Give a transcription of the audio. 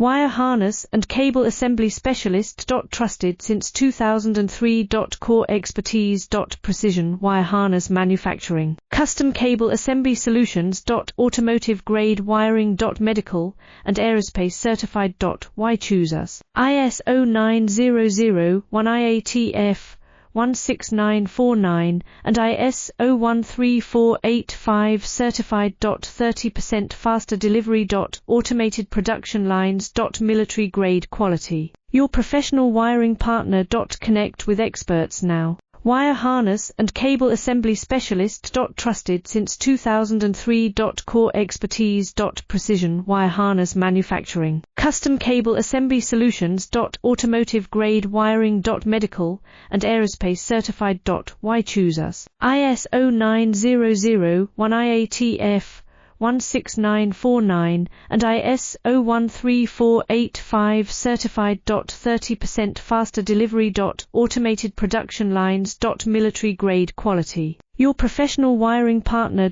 Wire harness and cable assembly specialist. Trusted since 2003. Core expertise. Precision wire harness manufacturing. Custom cable assembly solutions. Automotive grade wiring. Medical and aerospace certified. Why choose us? ISO 9001 IATF 16949 and ISO 13485 certified. 30% faster delivery. Automated production lines. Military grade quality. Your professional wiring partner. Connect with experts now. Wire harness and cable assembly specialist. Trusted since 2003. Core expertise. Precision wire harness manufacturing. Custom cable assembly solutions. Automotive grade wiring. Medical and aerospace certified. Why choose us? ISO 9001 IATF 16949 and ISO 13485 certified. 30% faster delivery. Automated production lines. Military grade quality. Your professional wiring partner.